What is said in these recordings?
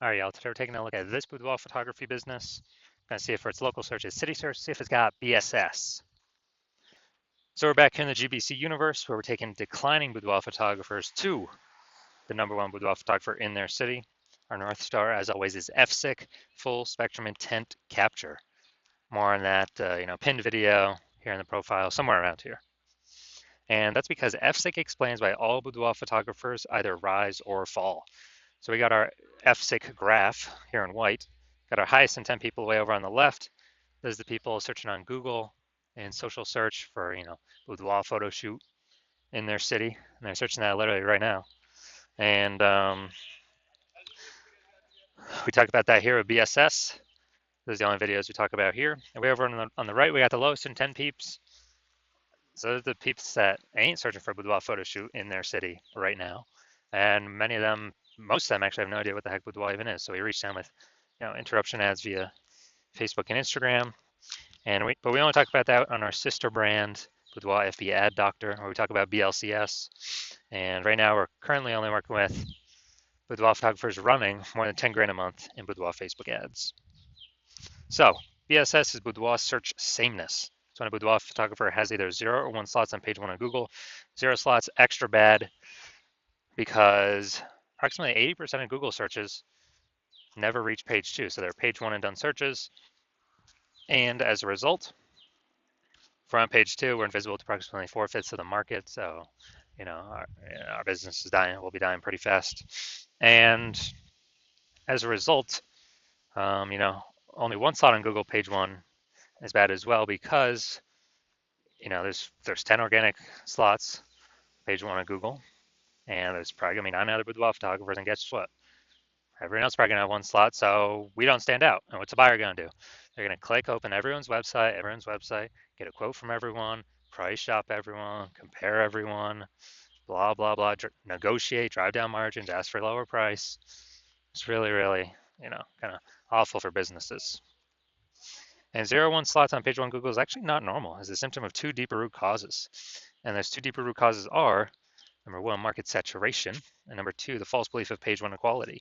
All right, y'all, today we're taking a look at this boudoir photography business. Gonna see if for its local search is city search, see if it's got BSS. So we're back here in the GBC universe where we're taking declining boudoir photographers to the #1 boudoir photographer in their city. Our North Star, as always, is FSIC, full spectrum intent capture. More on that, pinned video here in the profile, somewhere around here. And that's because FSIC explains why all boudoir photographers either rise or fall. So we got our FSIC graph here in white, got our highest intent people way over on the left. Those are the people searching on Google and social search for, boudoir photo shoot in their city. And they're searching that literally right now. And we talked about that here with BSS. Those are the only videos we talk about here. And way over on the right, we got the lowest intent peeps. So those are the peeps that ain't searching for a boudoir photo shoot in their city right now. And many of them, most of them actually have no idea what the heck boudoir even is. So we reached them with, interruption ads via Facebook and Instagram. But we only talk about that on our sister brand, Boudoir FB Ad Doctor, where we talk about BLCS. And right now we're currently only working with boudoir photographers running more than 10 grand a month in boudoir Facebook ads. So BSS is boudoir search sameness. So when a boudoir photographer has either 0 or 1 slots on page 1 on Google, 0 slots extra bad because approximately 80% of Google searches never reach page 2. So they're page 1 and done searches. And as a result, for on page 2, we're invisible to approximately 4/5 of the market. So, our business is dying. We'll be dying pretty fast. And as a result, only 1 slot on Google page 1 is bad as well because, there's 10 organic slots page 1 on Google, and there's probably gonna be 9 other boudoir photographers. And guess what? Everyone else is probably gonna have 1 slot, so we don't stand out. And what's a buyer gonna do? They're gonna click open everyone's website, get a quote from everyone, price shop everyone, compare everyone, blah blah blah, negotiate, drive down margins, ask for a lower price. It's really, really, kind of awful for businesses. And 0 1 slots on page 1 Google is actually not normal. It's a symptom of 2 deeper root causes. And those 2 deeper root causes are #1, market saturation, and #2, the false belief of page 1 equality.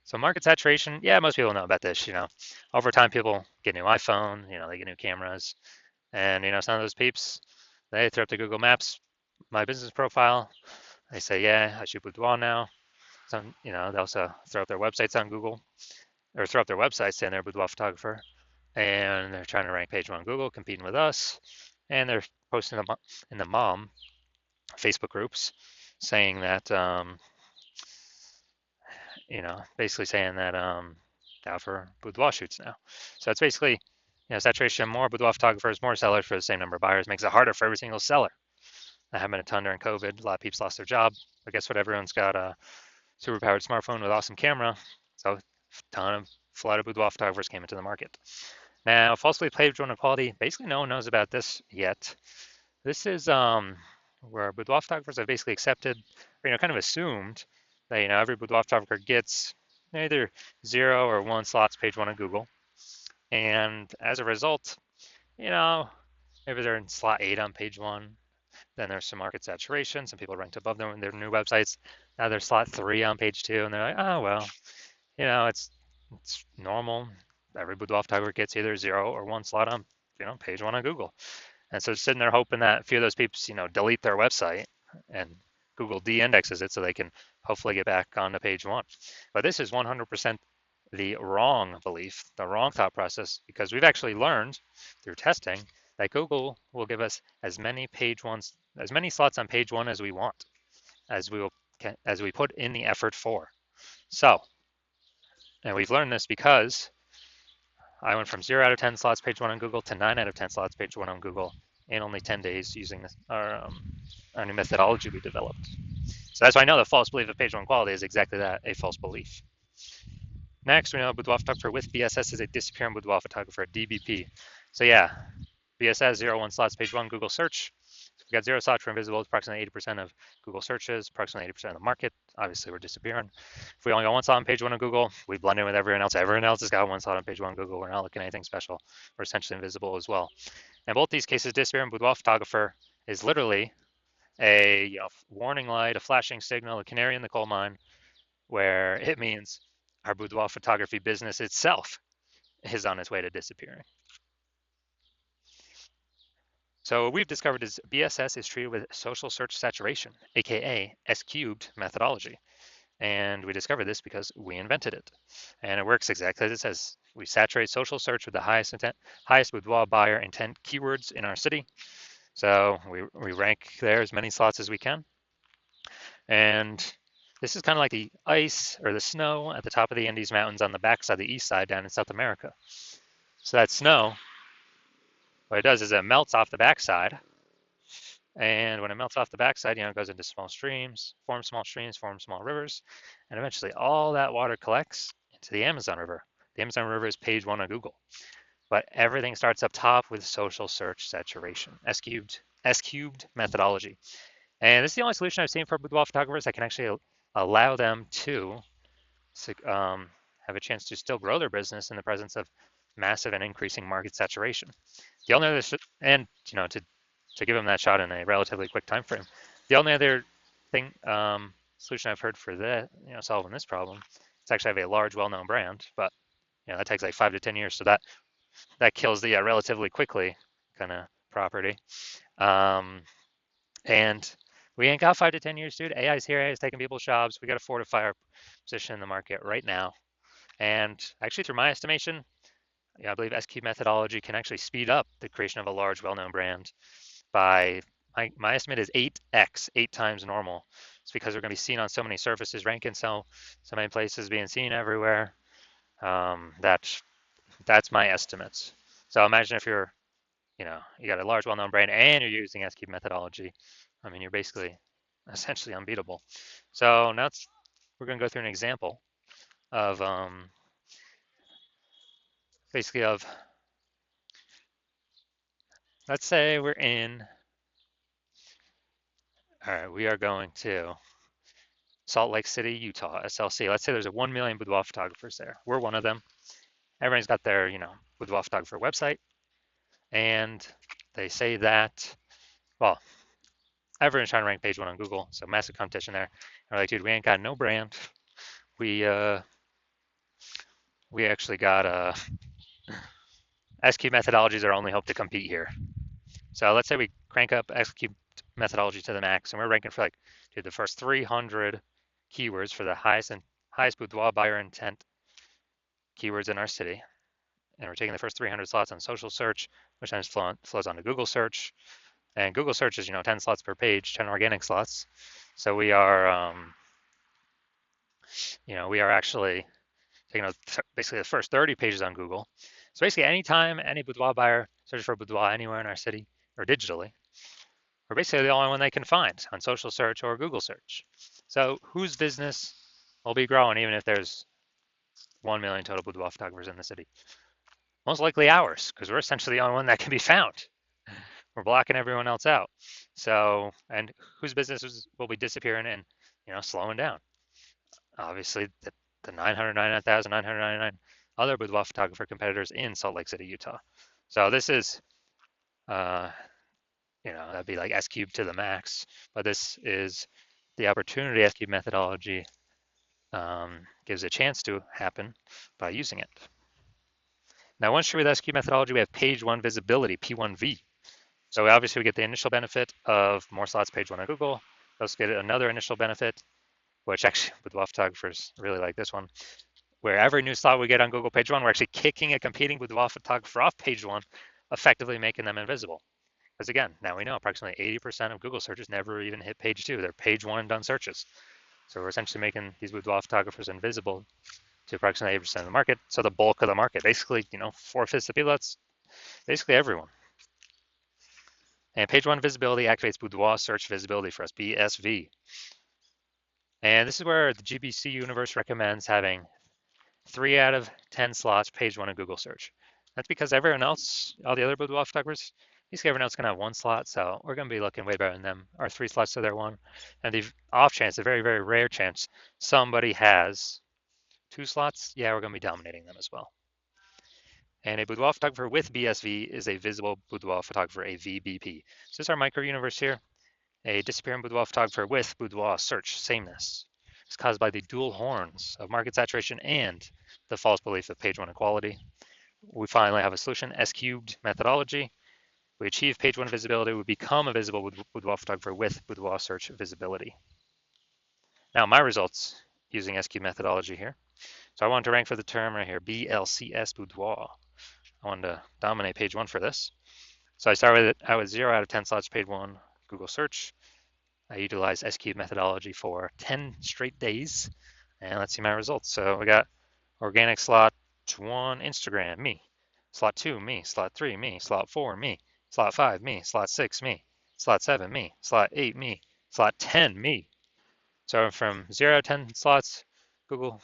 So market saturation, yeah, most people know about this. Over time, people get new iPhone, they get new cameras, and some of those peeps, they throw up the Google Maps, my business profile. They say, yeah, I shoot boudoir now. Some, they also throw up their websites on Google, or throw up their websites saying they're a boudoir photographer, and they're trying to rank page 1 on Google, competing with us, and they're posting them in the mom Facebook groups, saying that, basically saying that out for boudoir shoots now. So it's basically, saturation, more boudoir photographers, more sellers for the same number of buyers, makes it harder for every single seller. That happened a ton during COVID. A lot of people lost their job. But guess what? Everyone's got a super powered smartphone with awesome camera. So a ton of flood of boudoir photographers came into the market. Now, falsely page 1 equality, basically no one knows about this yet. This is where boudoir photographers have basically accepted, or, kind of assumed that, every boudoir photographer gets either 0 or 1 slots page 1 on Google. And as a result, maybe they're in slot 8 on page 1. Then there's some market saturation. Some people ranked above them in their new websites. Now they're slot 3 on page 2, and they're like, oh well, it's normal. Every boudoir photographer gets either 0 or 1 slot on, page 1 on Google. And so sitting there hoping that a few of those people, delete their website and Google de-indexes it so they can hopefully get back onto page 1. But this is 100% the wrong belief, the wrong thought process, because we've actually learned through testing that Google will give us as many slots on page 1 as we want, as we put in the effort for. So, and we've learned this because I went from 0 out of 10 slots page 1 on Google to 9 out of 10 slots page 1 on Google in only 10 days using our new methodology we developed. So that's why I know the false belief of page 1 quality is exactly that, a false belief. Next, we know boudoir photographer with BSS is a disappearing boudoir photographer, DBP. So yeah, BSS 0 1 slots page 1 Google search. So we got 0 slots for invisible, approximately 80% of Google searches, approximately 80% of the market. Obviously, we're disappearing. If we only got 1 slot on page 1 on Google, we blend in with everyone else. Everyone else has got 1 slot on page 1 on Google. We're not looking at anything special. We're essentially invisible as well. In both these cases, disappearing boudoir photographer is literally a warning light, a flashing signal, a canary in the coal mine, where it means our boudoir photography business itself is on its way to disappearing. So what we've discovered is BSS is treated with social search saturation, aka S cubed methodology. And we discovered this because we invented it. And it works exactly as it says. We saturate social search with the highest boudoir buyer intent keywords in our city. So we rank there as many slots as we can. And this is kind of like the ice or the snow at the top of the Andes Mountains on the backside, the east side down in South America. So that snow, what it does is it melts off the backside. And when it melts off the backside, it goes into small streams, forms small rivers, and eventually all that water collects into the Amazon River. The Amazon River is page one on Google. But everything starts up top with social search saturation, S cubed methodology. And this is the only solution I've seen for boudoir photographers that can actually allow them to have a chance to still grow their business in the presence of massive and increasing market saturation. The only other, and to give them that shot in a relatively quick time frame, the only other thing solution I've heard for that, solving this problem, it's actually have a large, well-known brand, but that takes like 5 to 10 years, so that kills the relatively quickly kind of property. And we ain't got 5 to 10 years, dude. AI's here. AI's taking people's jobs. We got to fortify our position in the market right now. And actually, through my estimation, I believe SQ methodology can actually speed up the creation of a large, well-known brand by my estimate is 8x, 8 times normal. It's because we're going to be seen on so many surfaces, ranking so many places, being seen everywhere. That's my estimates. So imagine if you're you got a large, well-known brand and you're using SQ methodology. I mean, you're basically essentially unbeatable. So now we're going to go through an example of basically of, let's say we're in, all right, we are going to Salt Lake City, Utah, SLC. Let's say there's a 1 million boudoir photographers there. We're one of them. Everyone's got their, boudoir photographer website. And they say that, well, everyone's trying to rank page one on Google. So massive competition there. And we're like, dude, we ain't got no brand. We actually got SQ methodologies are our only hope to compete here. So let's say we crank up SQ methodology to the max, and we're ranking for the first 300 keywords for the highest boudoir buyer intent keywords in our city. And we're taking the first 300 slots on social search, which then flows onto Google search. And Google search is 10 slots per page, 10 organic slots. So we are we are actually taking basically the first 30 pages on Google. So basically, anytime any boudoir buyer searches for boudoir anywhere in our city or digitally, we're basically the only one they can find on social search or Google search. So whose business will be growing even if there's 1 million total boudoir photographers in the city? Most likely ours, because we're essentially the only one that can be found. We're blocking everyone else out. So, and whose businesses will be disappearing and slowing down? Obviously, the 999,999 other boudoir photographer competitors in Salt Lake City, Utah. So this is, that'd be like S cubed to the max, but this is the opportunity S cubed methodology gives a chance to happen by using it. Now, once you're with S cubed methodology, we have page one visibility, P1V. So obviously we get the initial benefit of more slots page one on Google. We also get another initial benefit, which actually boudoir photographers really like this one, where every new slot we get on Google page one, we're actually kicking a competing boudoir photographer off page one, effectively making them invisible. Because again, now we know approximately 80% of Google searches never even hit page two. They're page one done searches. So we're essentially making these boudoir photographers invisible to approximately 80% of the market. So the bulk of the market, basically, 4/5 of people, that's basically everyone. And page one visibility activates boudoir search visibility for us, BSV. And this is where the GBC universe recommends having 3 out of 10 slots page one in Google search. That's because everyone else, all the other boudoir photographers, basically everyone else is going to have 1 slot, so we're going to be looking way better than them. Our 3 slots to their 1. And the off chance, the very, very rare chance, somebody has 2 slots, yeah, we're going to be dominating them as well. And a boudoir photographer with BSV is a visible boudoir photographer, a VBP. So this is our micro universe here. A disappearing boudoir photographer with boudoir search sameness. is caused by the dual horns of market saturation and the false belief of page one equality. We finally have a solution, S cubed methodology. We achieve page one visibility, we become a visible boudoir photographer with boudoir search visibility. Now my results using S cubed methodology here. So I wanted to rank for the term right here, BLCS boudoir. I wanted to dominate page one for this. So I started with 0 out of 10 slots page one Google search. I utilized S cubed methodology for 10 straight days. And let's see my results. So we got organic slot 1, Instagram, me. Slot 2, me. Slot 3, me. Slot 4, me. Slot 5, me. Slot 6, me. Slot 7, me. Slot 8, me. Slot 10, me. So from 0 to 10 slots, Google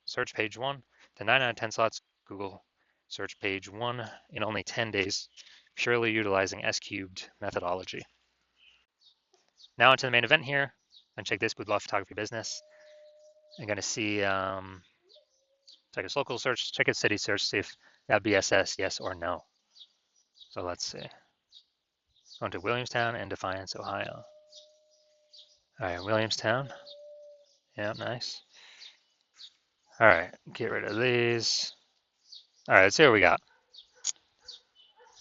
search page one, to 9 out of 10 slots, Google search page one in only 10 days, purely utilizing S cubed methodology. Now onto the main event here. I'm gonna check this boudoir photography business. I'm gonna see check its local search, check its city search, see if that BSS, yes or no. So let's see. Going to Williamstown and Defiance, Ohio. All right, Williamstown. Yeah, nice. All right, get rid of these. All right, let's see what we got.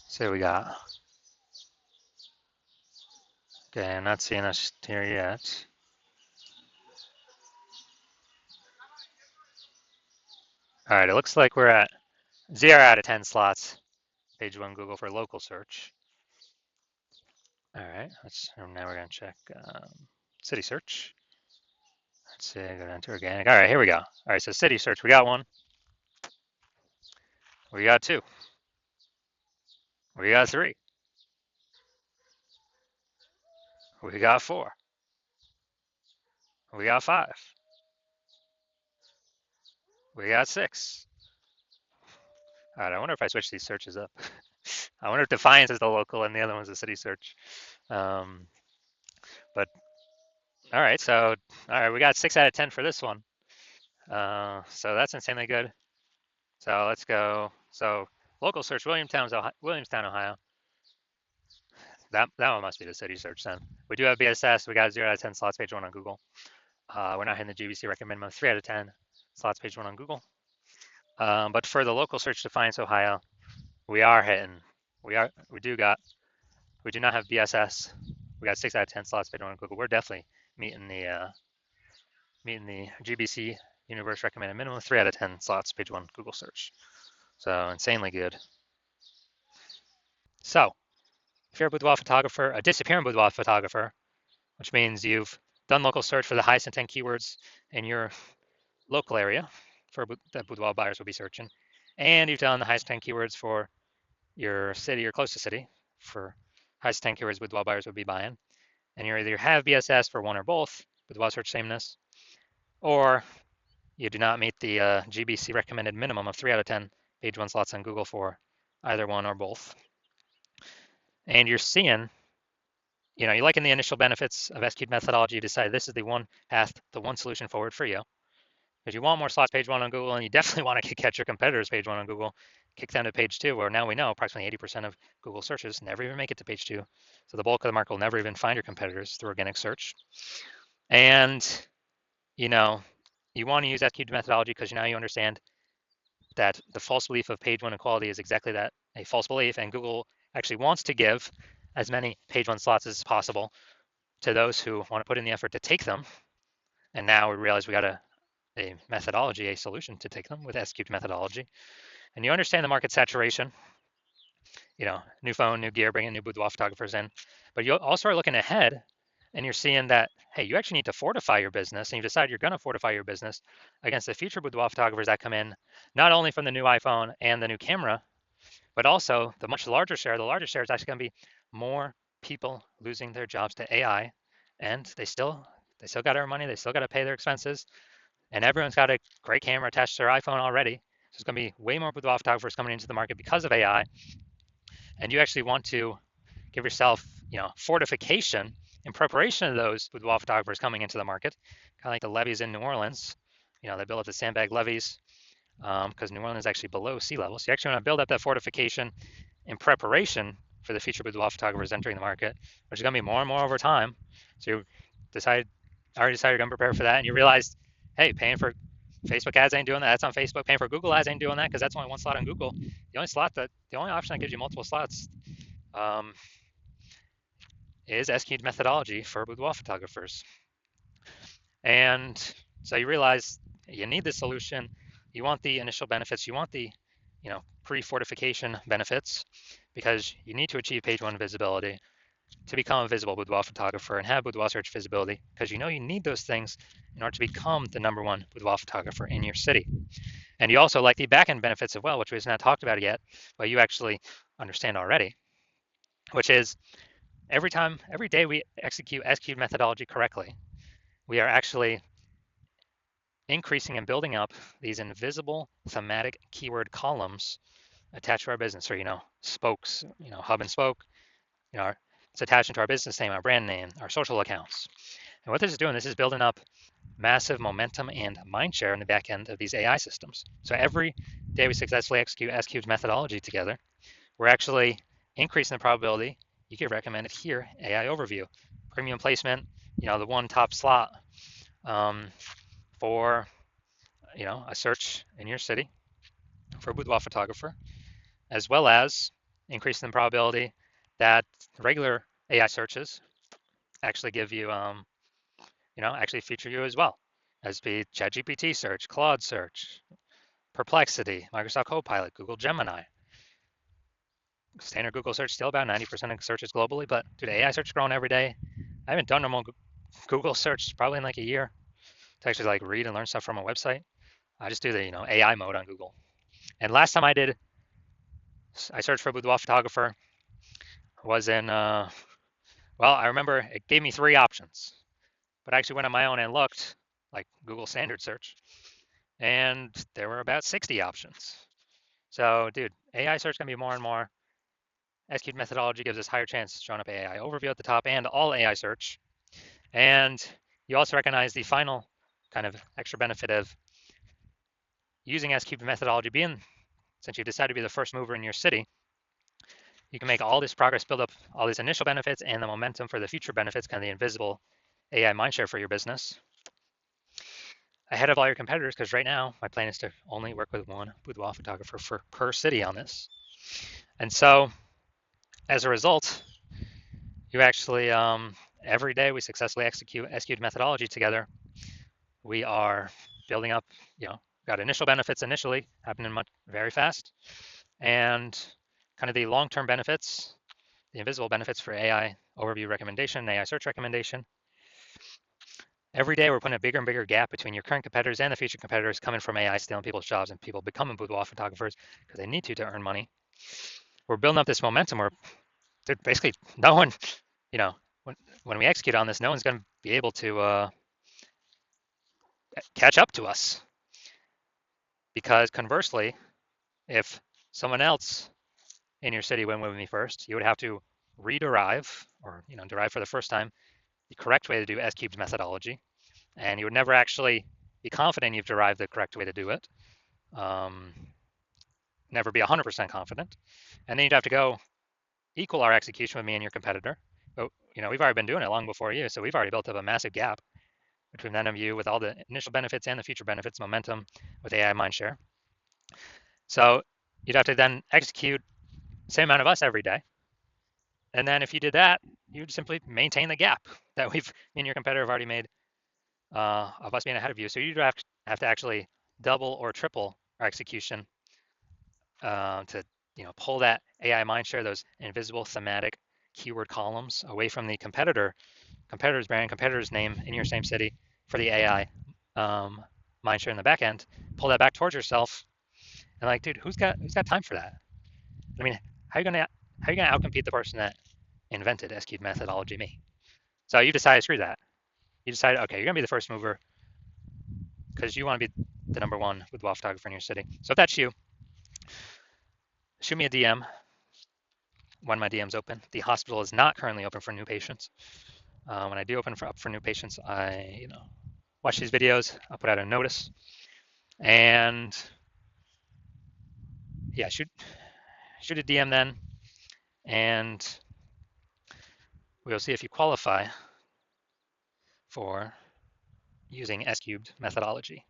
See what we got. Okay, I'm not seeing us here yet. All right, it looks like we're at 0 out of 10 slots, page one Google for local search. All right, now we're gonna check city search. Let's see, go down to organic. All right, here we go. All right, so city search, we got one. We got two. We got three. We got four. We got five. We got six. All right, I wonder if I switch these searches up. I wonder if Defiance is the local and the other one's the city search. But all right, so all right, we got 6 out of 10 for this one. So that's insanely good. So let's go. So local search, Williamstown, Ohio. That one must be the city search then. We do have BSS. We got 0 out of 10 slots page one on Google. We're not hitting the GBC recommend minimum 3 out of 10 slots page one on Google. But for the local search Defiance, Ohio, we are hitting. We do not have BSS. We got 6 out of 10 slots page one on Google. We're definitely meeting the GBC universe recommended minimum 3 out of 10 slots page one Google search. So insanely good. So if you're a boudoir photographer, a disappearing boudoir photographer, which means you've done local search for the highest intent keywords in your local area for that boudoir buyers will be searching, and you've done the highest intent keywords for your city or close to city for highest intent keywords boudoir buyers would be buying, and you either have BSS for one or both, boudoir search sameness, or you do not meet the GBC recommended minimum of 3 out of 10 page one slots on Google for either one or both. And you're seeing, you're liking the initial benefits of S cubed methodology, you decide this is the one path, the one solution forward for you. Because you want more slots page one on Google, and you definitely want to catch your competitors page one on Google, kick them to page two, where now we know approximately 80% of Google searches never even make it to page two. So the bulk of the market will never even find your competitors through organic search. And, you want to use S cubed methodology because now you understand that the false belief of page one equality is exactly that, a false belief, and Google actually wants to give as many page one slots as possible to those who want to put in the effort to take them. And now we realize we got a methodology, a solution to take them with S cubed methodology. And you understand the market saturation, new phone, new gear, bringing new boudoir photographers in. But you also are looking ahead and you're seeing that, hey, you actually need to fortify your business, and you decide you're going to fortify your business against the future boudoir photographers that come in, not only from the new iPhone and the new camera, but also the much larger share. The larger share is actually going to be more people losing their jobs to AI, and they still got our money, they still got to pay their expenses, and everyone's got a great camera attached to their iPhone already. So it's going to be way more boudoir photographers coming into the market because of AI, and you actually want to give yourself, fortification in preparation of those boudoir photographers coming into the market, kind of like the levees in New Orleans. They built up the sandbag levees because New Orleans is actually below sea level. So you actually want to build up that fortification in preparation for the future boudoir photographers entering the market, which is going to be more and more over time. So you decide already decided you're gonna prepare for that, and you realized, hey, paying for Facebook ads ain't doing that. That's on Facebook. Paying for Google ads ain't doing that because that's only one slot on Google. The only option that gives you multiple slots um, is SQ'd methodology for boudoir photographers. And so you realize you need this solution. You want the initial benefits. You want the, pre-fortification benefits because you need to achieve page one visibility to become a visible boudoir photographer and have boudoir search visibility because you need those things in order to become the number one boudoir photographer in your city. And you also like the back-end benefits as well, which we've not talked about yet, but you actually understand already, which is every day we execute SQ'd methodology correctly, we are actually increasing and building up these invisible thematic keyword columns attached to our business, or spokes, hub and spoke. It's attached into our business name, our brand name, our social accounts. And what this is doing, this is building up massive momentum and mind share in the back end of these AI systems. So every day we successfully execute SQ's methodology together, we're actually increasing the probability you get recommended here, AI overview, premium placement, the one top slot for a search in your city for a boudoir photographer, as well as increasing the probability that regular AI searches actually give you, actually feature you as well, as be ChatGPT search, Claude search, Perplexity, Microsoft Copilot, Google Gemini. Standard Google search still about 90% of searches globally, but dude, AI search growing every day. I haven't done normal Google search probably in like a year to actually like read and learn stuff from a website. I just do the AI mode on Google. And last time I searched for a boudoir photographer was in I remember it gave me 3 options, but I actually went on my own and looked like Google standard search, and there were about 60 options. So, dude, AI search can be more and more. SQ'd methodology gives us higher chances showing up AI overview at the top and all AI search. And you also recognize the final kind of extra benefit of using SQ'd methodology being, since you decided to be the first mover in your city, you can make all this progress, build up all these initial benefits and the momentum for the future benefits, kind of the invisible AI mindshare for your business ahead of all your competitors, because right now my plan is to only work with one boudoir photographer per city on this. And so as a result, you actually, every day we successfully execute SQ'd methodology together. We are building up, got initial benefits initially happening very fast, and kind of the long-term benefits, the invisible benefits for AI overview recommendation, AI search recommendation. Every day we're putting a bigger and bigger gap between your current competitors and the future competitors coming from AI stealing people's jobs and people becoming boudoir photographers because they need to earn money. We're building up this momentum where basically no one, when we execute on this, no one's going to be able to catch up to us. Because conversely, if someone else in your city went with me first, you would have to rederive or derive for the first time the correct way to do S-cubed methodology, and you would never actually be confident you've derived the correct way to do it. Never be 100% confident, and then you'd have to go equal our execution with me and your competitor. But we've already been doing it long before you, so we've already built up a massive gap between them and you with all the initial benefits and the future benefits, momentum with AI mindshare. So you'd have to then execute the same amount of us every day. And then if you did that, you'd simply maintain the gap that me and your competitor have already made of us being ahead of you. So you'd have to actually double or triple our execution to pull that AI mindshare, those invisible thematic keyword columns away from the competitor's brand, competitor's name in your same city for the AI mindshare in the back end. Pull that back towards yourself, and like, dude, who's got time for that? I mean, how are you gonna outcompete the person that invented SQ'd methodology? Me. So you decided, screw that. You decided, okay, you're gonna be the first mover because you want to be the number one boudoir photographer in your city. So if that's you, shoot me a DM when my DM's open. The hospital is not currently open for new patients. When I do open up for new patients, I watch these videos. I'll put out a notice, and yeah, shoot a DM then, and we'll see if you qualify for using S cubed methodology.